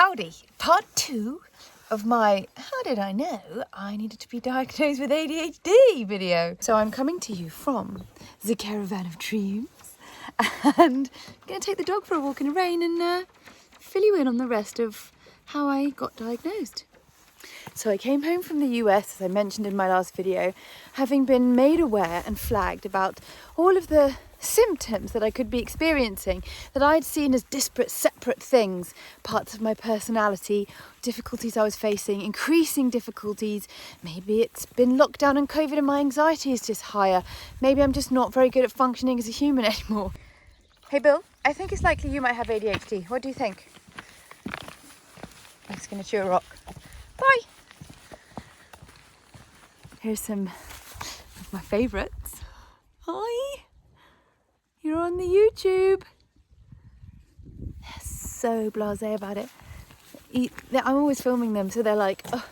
Howdy, part 2 of my how did I know I needed to be diagnosed with ADHD video. So I'm coming to you from the Caravan of Dreams and I'm going to take the dog for a walk in the rain and fill you in on the rest of how I got diagnosed. So I came home from the US, as I mentioned in my last video, having been made aware and flagged about all of the symptoms that I could be experiencing that I'd seen as disparate, separate things, parts of my personality, difficulties I was facing, increasing difficulties. Maybe it's been lockdown and COVID and my anxiety is just higher. Maybe I'm just not very good at functioning as a human anymore. Hey Bill, I think it's likely you might have ADHD. What do you think? I'm just going to chew a rock. Bye! Here's some of my favourites. Hi! You're on the YouTube. They're so blasé about it. I'm always filming them, so they're like, oh,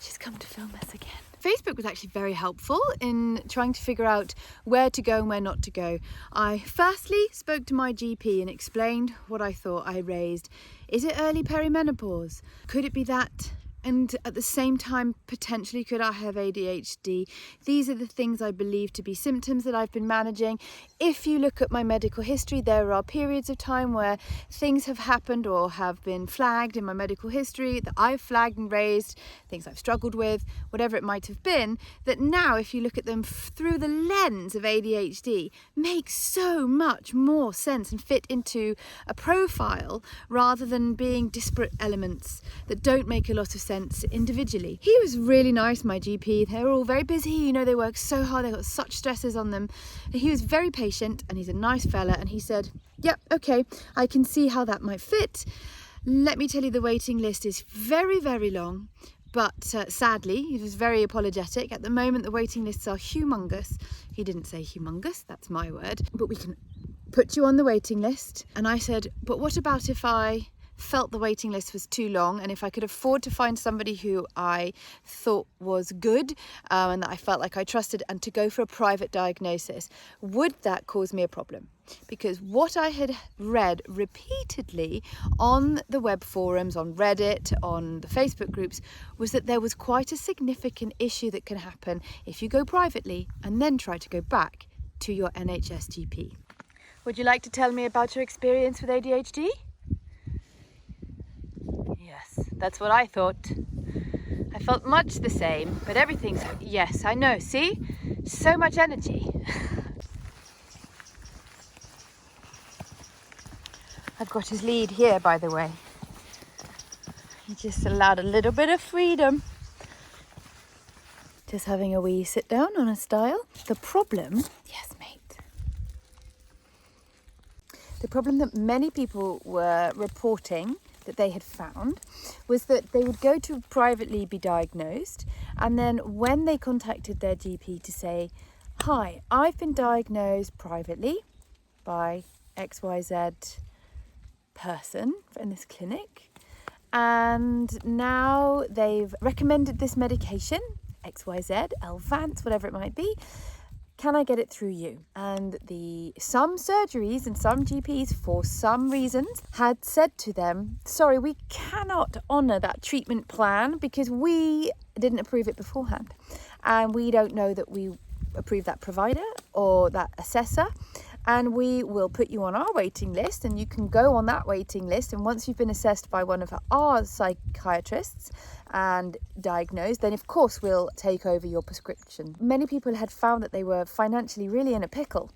she's come to film us again. Facebook was actually very helpful in trying to figure out where to go and where not to go. I firstly spoke to my GP and explained what I thought I raised. Is it early perimenopause? Could it be that? And at the same time, potentially, could I have ADHD? These are the things I believe to be symptoms that I've been managing. If you look at my medical history, there are periods of time where things have happened or have been flagged in my medical history that I've flagged and raised, things I've struggled with, whatever it might have been, that now, if you look at them through the lens of ADHD, makes so much more sense and fit into a profile rather than being disparate elements that don't make a lot of sense individually. He was really nice, my GP. They're all very busy, you know, they work so hard, they've got such stresses on them. And he was very patient and he's a nice fella, and he said, yep, okay, I can see how that might fit. Let me tell you, the waiting list is very, very long, but sadly, he was very apologetic. At the moment, the waiting lists are humongous. He didn't say humongous, that's my word, but we can put you on the waiting list. And I said, but what about if I felt the waiting list was too long, and if I could afford to find somebody who I thought was good and that I felt like I trusted, and to go for a private diagnosis, would that cause me a problem? Because what I had read repeatedly on the web forums, on Reddit, on the Facebook groups, was that there was quite a significant issue that can happen if you go privately and then try to go back to your NHS GP. Would you like to tell me about your experience with ADHD? Yes, that's what I thought. I felt much the same, but everything's... Yes, I know, see? So much energy. I've got his lead here, by the way. He just allowed a little bit of freedom. Just having a wee sit down on a stile. The problem... Yes, mate. The problem that many people were reporting that they had found was that they would go to privately be diagnosed, and then when they contacted their GP to say, hi, I've been diagnosed privately by XYZ person in this clinic, and now they've recommended this medication, XYZ, Elvance, whatever it might be, can I get it through you? And some surgeries and some GPs, for some reasons, had said to them, sorry, we cannot honour that treatment plan because we didn't approve it beforehand. And we don't know that we approve that provider or that assessor. And we will put you on our waiting list, and you can go on that waiting list. And once you've been assessed by one of our psychiatrists and diagnosed, then of course we'll take over your prescription. Many people had found that they were financially really in a pickle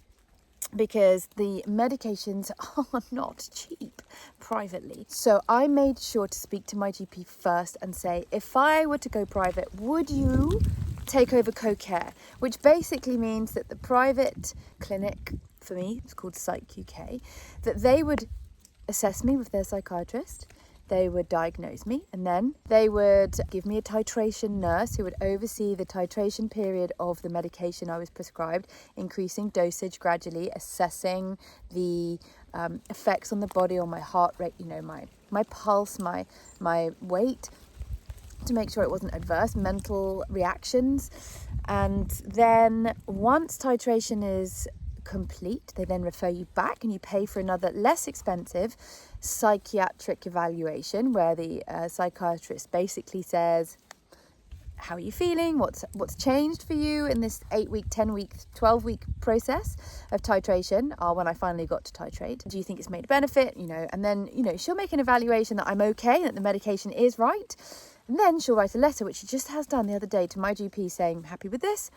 because the medications are not cheap privately. So I made sure to speak to my GP first and say, if I were to go private, would you take over co-care? Which basically means that the private clinic, for me, it's called Psych UK, that they would assess me with their psychiatrist, they would diagnose me, and then they would give me a titration nurse who would oversee the titration period of the medication I was prescribed, increasing dosage gradually, assessing the effects on the body, on my heart rate, you know, my pulse, my weight, to make sure it wasn't adverse, mental reactions. And then once titration is complete, they then refer you back and you pay for another less expensive psychiatric evaluation where the psychiatrist basically says, how are you feeling? What's changed for you in this 8-week, 10-week, 12-week process of titration? When I finally got to titrate, do you think it's made a benefit? And then, she'll make an evaluation that I'm okay, that the medication is right. And then she'll write a letter, which she just has done the other day, to my GP saying, happy with this.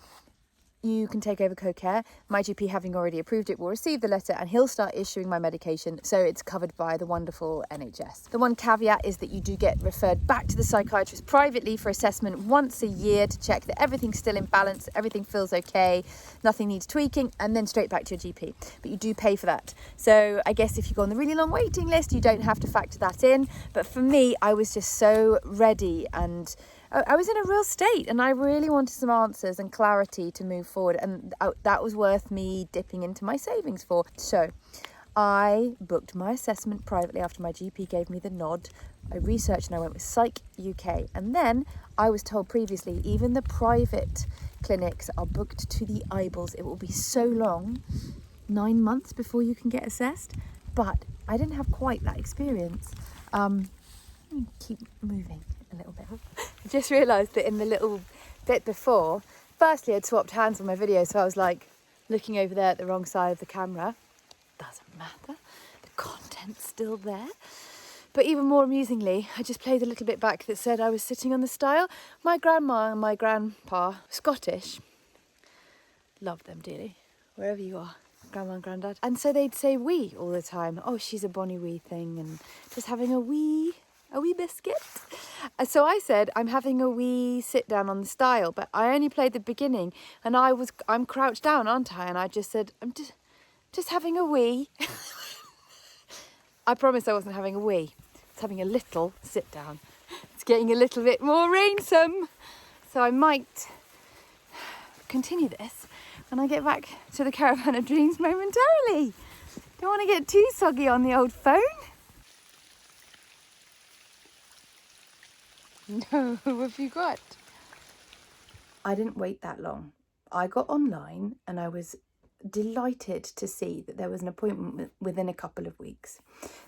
You can take over co-care. My GP, having already approved it, will receive the letter and he'll start issuing my medication, so it's covered by the wonderful NHS. The one caveat is that you do get referred back to the psychiatrist privately for assessment once a year to check that everything's still in balance, everything feels okay, nothing needs tweaking, and then straight back to your GP. But you do pay for that. So I guess if you go on the really long waiting list, you don't have to factor that in. But for me, I was just so ready and I was in a real state and I really wanted some answers and clarity to move forward, and that was worth me dipping into my savings for. So I booked my assessment privately after my GP gave me the nod. I researched and I went with Psych UK, and then I was told previously even the private clinics are booked to the eyeballs. It will be so long, 9 months before you can get assessed, but I didn't have quite that experience. Let me keep moving a little bit. I just realised that in the little bit before, firstly I'd swapped hands on my video, so I was like looking over there at the wrong side of the camera. Doesn't matter, the content's still there. But even more amusingly, I just played a little bit back that said I was sitting on the stile. My grandma and my grandpa, Scottish, love them dearly, wherever you are, grandma and granddad. And so they'd say wee all the time. Oh, she's a bonny wee thing, and just having a wee biscuit. So I said, I'm having a wee sit down on the stile, but I only played the beginning and I'm crouched down, aren't I? And I just said, I'm just having a wee. I promised I wasn't having a wee. It's having a little sit down. It's getting a little bit more rainsome. So I might continue this when I get back to the Caravan of Dreams momentarily. Don't want to get too soggy on the old phone. No, what have you got? I didn't wait that long. I got online and I was delighted to see that there was an appointment within a couple of weeks.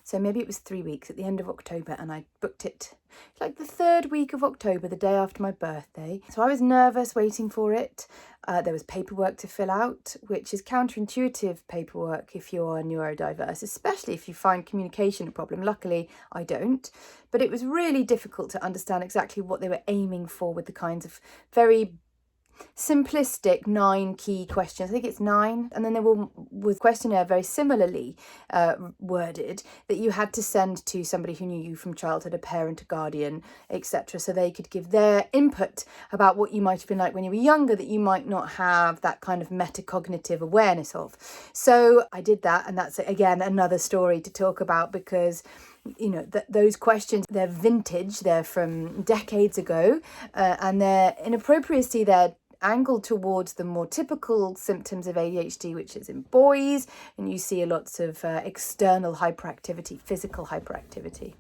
So maybe it was 3 weeks at the end of October, and I booked it like the 3rd week of October, the day after my birthday. So I was nervous waiting for it. There was paperwork to fill out, which is counterintuitive paperwork if you are neurodiverse, especially if you find communication a problem. Luckily, I don't. But it was really difficult to understand exactly what they were aiming for with the kinds of very simplistic 9 key questions. I think it's 9. And then there was a questionnaire very similarly worded that you had to send to somebody who knew you from childhood, a parent, a guardian, etc. So they could give their input about what you might have been like when you were younger that you might not have that kind of metacognitive awareness of. So I did that, and that's again another story to talk about, because those questions, they're vintage, they're from decades ago, and their inappropriacy, they're angled towards the more typical symptoms of ADHD, which is in boys, and you see lots of external hyperactivity, physical hyperactivity.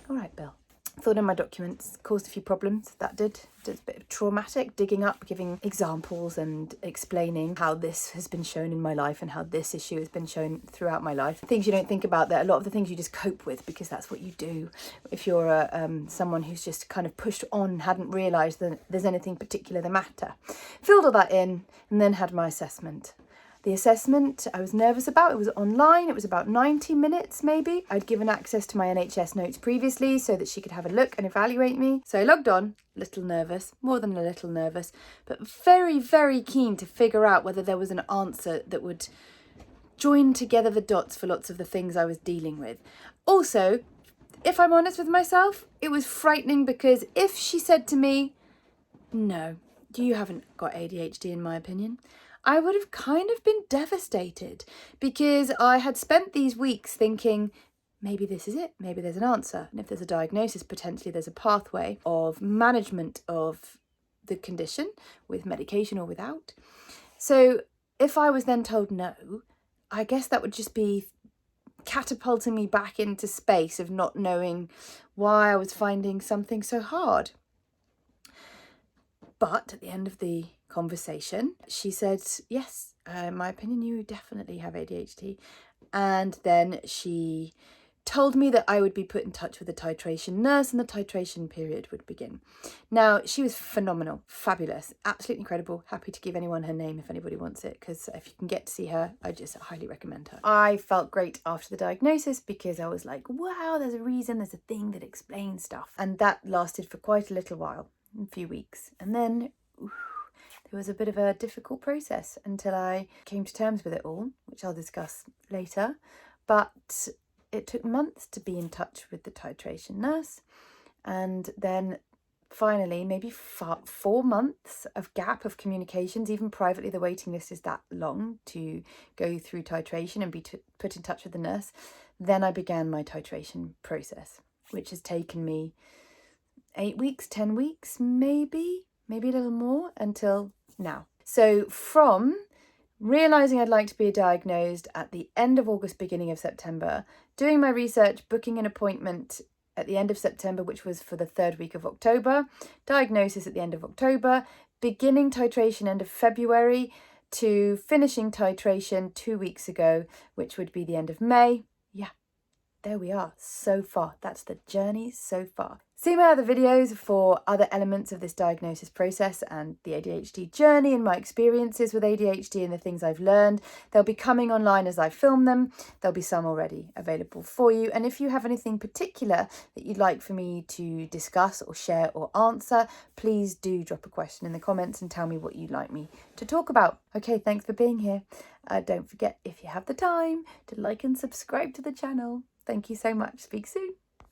All right, Bill. Filled in my documents, caused a few problems. That did a bit of traumatic digging up, giving examples and explaining how this has been shown in my life and how this issue has been shown throughout my life. Things you don't think about, that a lot of the things you just cope with because that's what you do. If you're someone who's just kind of pushed on, hadn't realised that there's anything particular the matter. Filled all that in and then had my assessment. The assessment I was nervous about. It was online. It was about 90 minutes maybe. I'd given access to my NHS notes previously so that she could have a look and evaluate me. So I logged on, a little nervous, more than a little nervous, but very, very keen to figure out whether there was an answer that would join together the dots for lots of the things I was dealing with. Also, if I'm honest with myself, it was frightening, because if she said to me, no, you haven't got ADHD in my opinion, I would have kind of been devastated, because I had spent these weeks thinking, maybe this is it, maybe there's an answer. And if there's a diagnosis, potentially there's a pathway of management of the condition with medication or without. So if I was then told no, I guess that would just be catapulting me back into space of not knowing why I was finding something so hard. But at the end of the conversation, she said, yes, in my opinion, you definitely have ADHD. And then she told me that I would be put in touch with a titration nurse and the titration period would begin. Now, she was phenomenal, fabulous, absolutely incredible. Happy to give anyone her name if anybody wants it, because if you can get to see her, I just highly recommend her. I felt great after the diagnosis because I was like, wow, there's a reason, there's a thing that explains stuff. And that lasted for quite a little while, a few weeks. And then there was a bit of a difficult process until I came to terms with it all, which I'll discuss later. But it took months to be in touch with the titration nurse, and then finally maybe 4 months of gap of communications. Even privately, the waiting list is that long to go through titration and be put in touch with the nurse. Then I began my titration process, which has taken me 8 weeks, 10 weeks, maybe a little more, until now. So from realising I'd like to be diagnosed at the end of August, beginning of September, doing my research, booking an appointment at the end of September, which was for the 3rd week of October, diagnosis at the end of October, beginning titration end of February, to finishing titration 2 weeks ago, which would be the end of May. Yeah, there we are so far. That's the journey so far. See my other videos for other elements of this diagnosis process and the ADHD journey and my experiences with ADHD and the things I've learned. They'll be coming online as I film them. There'll be some already available for you. And if you have anything particular that you'd like for me to discuss or share or answer, please do drop a question in the comments and tell me what you'd like me to talk about. Okay, thanks for being here. Don't forget, if you have the time, to like and subscribe to the channel. Thank you so much. Speak soon.